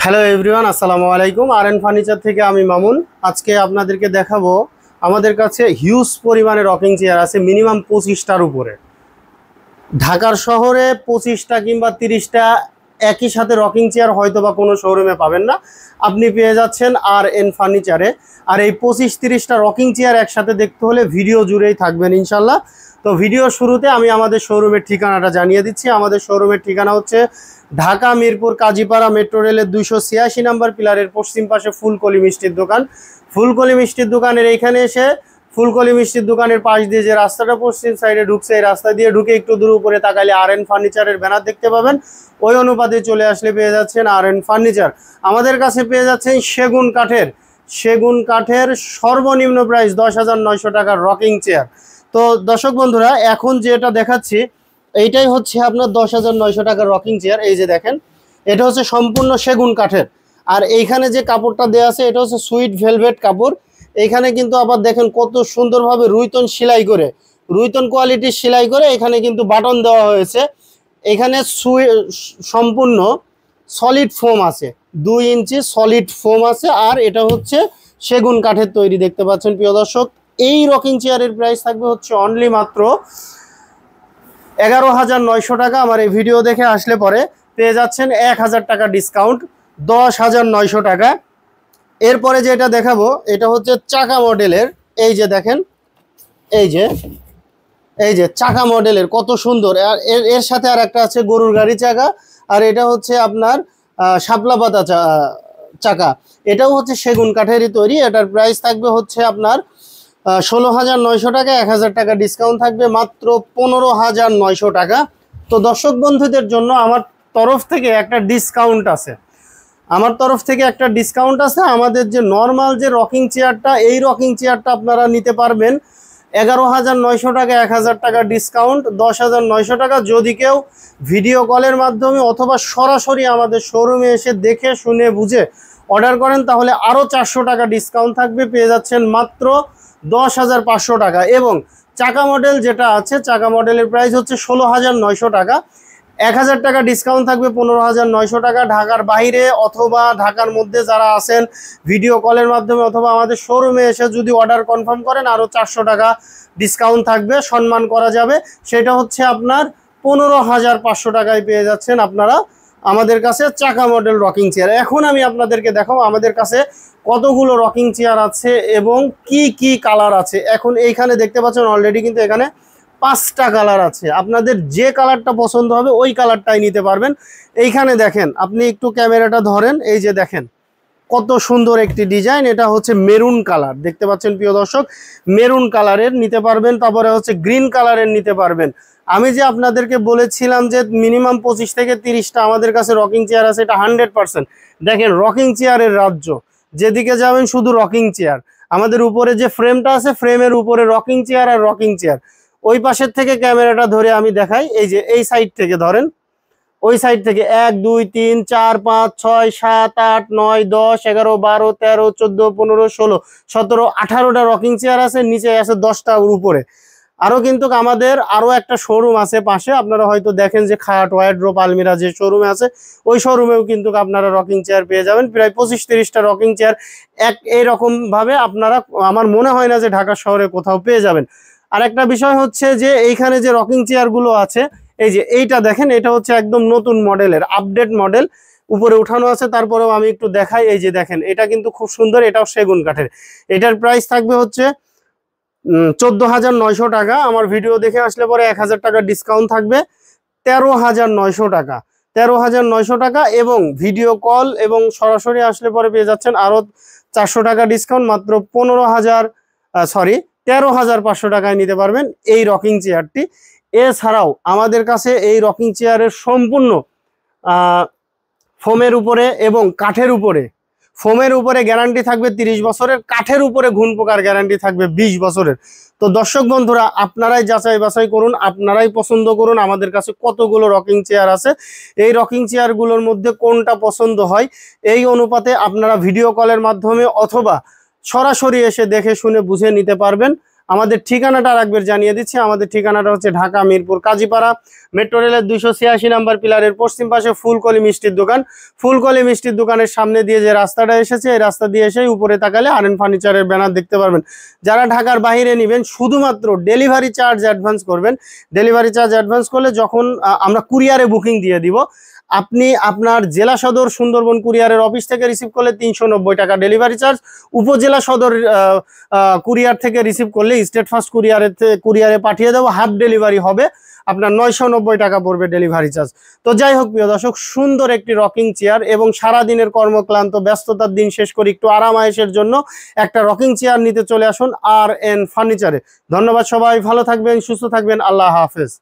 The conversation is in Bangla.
হ্যালো এভরিওয়ান, আসসালামু আলাইকুম। আরএন ফার্নিচার থেকে আমি মামুন। আজকে আপনাদেরকে দেখাবো আমাদের কাছে হিউজ পরিমাণে রকিং চেয়ার আছে, মিনিমাম 25টার উপরে। ঢাকার শহরে 25টা কিংবা 30টা একই সাথে রকিং চেয়ার হয়তো বা কোনো শোরুমে পাবেন না, আপনি পেয়ে যাচ্ছেন আরএন ফার্নিচারে। আর এই 25-30টা রকিং চেয়ার একসাথে দেখতে হলে ভিডিও জুড়েই থাকবেন ইনশাল্লাহ। তো ভিডিও শুরুতে আমি আমাদের শোরুমের ঠিকানাটা জানিয়ে দিচ্ছি। আমাদের শোরুমের ঠিকানা হচ্ছে ঢাকা মিরপুর কাজীপাড়া মেট্রো রেলের 286 নম্বর পিলারের পশ্চিম পাশে ফুলকলি মিষ্টির দোকান। ফুলকলি মিষ্টির দোকানের এইখানে এসে ফুলকলি মিষ্টির দোকানের পাশ দিয়ে যে রাস্তাটা পশ্চিম সাইডে ঢুকছে, এই রাস্তা দিয়ে ঢুকে একটু দূর উপরে তাকালে আরএন ফার্নিচারের ব্যানার দেখতে পাবেন। ওই অনুপাতে চলে আসলে পেয়ে যাচ্ছেন আরএন ফার্নিচার। আমাদের কাছে পেয়ে যাচ্ছেন সেগুন কাঠের সর্বনিম্ন প্রাইস 10,900 টাকার রকিং চেয়ার। তো দর্শক বন্ধুরা, এখন যেটা দেখাচ্ছি এইটাই হচ্ছে আপনার 10,900 টাকার রকিং চেয়ার। এই যে দেখেন, এটা হচ্ছে সম্পূর্ণ সেগুন কাঠের। আর এইখানে যে কাপড়টা দেওয়া আছে এটা হচ্ছে সুইট ভেলভেট কাপড়। এইখানে কিন্তু আবার দেখেন কত সুন্দরভাবে রুইতন সেলাই করে, রুইতন কোয়ালিটির সেলাই করে এখানে কিন্তু বাটন দেওয়া হয়েছে। এখানে সম্পূর্ণ সলিড ফোম আছে, 2 ইঞ্চি সলিড ফোম আছে। আর এটা হচ্ছে সেগুন কাঠের তৈরি, দেখতে পাচ্ছেন প্রিয় দর্শক। এই রকিং চেয়ারের প্রাইস থাকবে হচ্ছে অনলি মাত্র 11,900 টাকা। আমার এই ভিডিও দেখে আসলে পরে পেয়ে যাচ্ছেন 1,000 টাকা ডিসকাউন্ট, 10,900 টাকা। এরপরে যেটা দেখাবো এটা হচ্ছে চাকা মডেলের। এই যে দেখেন, এই যে চাকা মডেলের কত সুন্দর। আর এর সাথে আর একটা আছে গরুর গাড়ি চাকা। আর এটা হচ্ছে আপনার শাপলা পাতা চাকা। এটাও হচ্ছে সেগুন কাঠেরই তৈরি। এটার প্রাইস থাকবে হচ্ছে আপনার 16,900 টাকা, 1,000 টাকা ডিসকাউন্ট থাকবে মাত্র 15,900 টাকা। তো দর্শক বন্ধুদের জন্য আমার তরফ থেকে একটা ডিসকাউন্ট আছে, আমাদের যে নর্মাল যে রকিং চেয়ারটা, এই রকিং চেয়ারটা আপনারা নিতে পারবেন 11,900 টাকা, 1,000 টাকা ডিসকাউন্ট, 10,900 টাকা। যদি কেউ ভিডিও কলের মাধ্যমে অথবা সরাসরি আমাদের শোরুমে এসে দেখে শুনে বুঝে অর্ডার করেন তাহলে আরও 400 টাকা ডিসকাউন্ট থাকবে, পেয়ে যাচ্ছেন মাত্র 10,500 টাকা। এবং চাকা মডেল যেটা আছে, চাকা মডেলের প্রাইস হচ্ছে 16,900 টাকা, 1,000 টাকা ডিসকাউন্ট থাকবে 15,900 টাকা। ঢাকার বাইরে অথবা ঢাকার মধ্যে যারা আছেন ভিডিও কলের মাধ্যমে অথবা আমাদের শোরুমে এসে যদি অর্ডার কনফার্ম করেন আরও 400 টাকা ডিসকাউন্ট থাকবে, সম্মান করা যাবে। সেটা হচ্ছে আপনার 15,500 টাকায় পেয়ে যাচ্ছেন আপনারা আমাদের কাছে চাকা মডেল রকিং চেয়ার। এখন আমি আপনাদেরকে দেখাবো আমাদের কাছে কতগুলো রকিং চেয়ার আছে এবং কি কি কালার আছে। এখন এইখানে দেখতে পাচ্ছেন অলরেডি কিন্তু এখানে 5টা কালার আছে। আপনাদের যে কালারটা পছন্দ হবে ওই কালারটাই নিতে পারবেন। এইখানে দেখেন, আপনি একটু ক্যামেরাটা ধরেন, এই যে দেখেন কত সুন্দর একটি ডিজাইন। এটা হচ্ছে মেরুন কালার, দেখতে পাচ্ছেন প্রিয় দর্শক, মেরুন কালারের নিতে পারবেন। তারপরে হচ্ছে গ্রিন কালারের নিতে পারবেন। আমি যে আপনাদেরকে বলেছিলাম যে মিনিমাম 25 থেকে 30টা আমাদের কাছে রকিং চেয়ার আছে, এটা 100%। দেখেন রকিং চেয়ারের রাজ্য, যেদিকে যাবেন শুধু রকিং চেয়ার। আমাদের উপরে যে ফ্রেমটা আছে, ফ্রেমের উপরে রকিং চেয়ার আর রকিং চেয়ার। ওই পাশের থেকে ক্যামেরাটা ধরে আমি দেখাই, এই যে এই সাইড থেকে ধরেন, ওই সাইড থেকে 1 2 3 4 5 6 7 8 9 10 11 12 13 14 15 16 17 18টা রকিং চেয়ার আছে, নিচে আছে 10টার উপরে। আরো কিন্তু আমাদের আরো একটা শোরুম আছে পাশে, আপনারা হয়তো দেখেন যে খাট ওয়ার্ডরোব আলমিরা যে শোরুমে আছে, ওই শোরুমেও কিন্তু আপনারা রকিং চেয়ার পেয়ে যাবেন প্রায় 25-30টা রকিং চেয়ার এইরকম ভাবে আপনারা, আমার মনে হয় না যে ঢাকা শহরে কোথাও পেয়ে যাবেন। আর একটা বিষয় হচ্ছে যে এইখানে যে রকিং চেয়ার গুলো আছে, এই যে এইটা দেখেন, এটা হচ্ছে একদম নতুন মডেলের আপডেট মডেল, উপরে উঠানো আছে। তারপরেও আমি একটু দেখাই, এই যে দেখেন এটা কিন্তু খুব সুন্দর, এটাও সেগুন কাঠের। এটার প্রাইস থাকবে হচ্ছে 14,900 টাকা। আমার ভিডিও দেখে আসলে পরে 1,000 টাকা ডিসকাউন্ট থাকবে, 13,900 টাকা, 13,900 টাকা। এবং ভিডিও কল এবং সরাসরি আসলে পরে পেয়ে যাচ্ছেন আরো 400 টাকা ডিসকাউন্ট, মাত্র 13,500 টাকায় নিতে পারবেন এই রকিং চেয়ারটি। এছাড়াও আমাদের কাছে এই রকিং চেয়ারের সম্পূর্ণ ফোমের উপরে এবং কাঠের উপরে, ফোমের উপরে গ্যারান্টি থাকবে 30 বছরের, কাঠের উপরে ঘুণ পোকার গ্যারান্টি থাকবে 20 বছরের। তো দর্শক বন্ধুরা, আপনারাই যাচাই বাছাই করুন, আপনারাই পছন্দ করুন আমাদের কাছে কতগুলো রকিং চেয়ার আছে। এই রকিং চেয়ারগুলোর মধ্যে কোনটা পছন্দ হয়, এই অনুপাতে আপনারা ভিডিও কলের মাধ্যমে অথবা সরাসরি এসে দেখে শুনে বুঝে নিতে পারবেন আমাদের ঠিকানাটা আরেকবার জানিয়ে দিচ্ছি। আমাদের ঠিকানাটা হচ্ছে ঢাকা মিরপুর কাজীপাড়া, মেট্রো রেলের 286 নাম্বার পিলারের পশ্চিম পাশে ফুলকলি মিষ্টির দোকান। ফুলকলি মিষ্টির দোকানের সামনে দিয়ে যে রাস্তাটা এসেছে, এই রাস্তা দিয়ে এসে উপরে তাকালে আরএন ফার্নিচারের ব্যানার দেখতে পারবেন। যারা ঢাকার বাইরে নেবেন শুধুমাত্র ডেলিভারি চার্জ অ্যাডভান্স করবেন। ডেলিভারি চার্জ অ্যাডভান্স করলে যখন আমরা কুরিয়ারে বুকিং দিয়ে দিব, আপনি আপনার জেলা সদর সুন্দরবন কুরিয়ারের অফিস থেকে রিসিভ করলে 390 টাকা ডেলিভারি চার্জ। উপজেলা সদর কুরিয়ার থেকে রিসিভ করলে স্টেট ফার্স্ট কুরিয়ারে পাঠিয়ে দেবো, হাফ ডেলিভারি হবে, আপনার 990 টাকা পড়বে ডেলিভারি চার্জ। তো যাই হোক প্রিয় দর্শক, সুন্দর একটি রকিং চেয়ার এবং সারাদিনের কর্মক্লান্ত ব্যস্ততার দিন শেষ করে একটু আরাম আয়েশের জন্য একটা রকিং চেয়ার নিতে চলে আসুন আরএন ফার্নিচারে। ধন্যবাদ, সবাই ভালো থাকবেন, সুস্থ থাকবেন, আল্লাহ হাফেজ।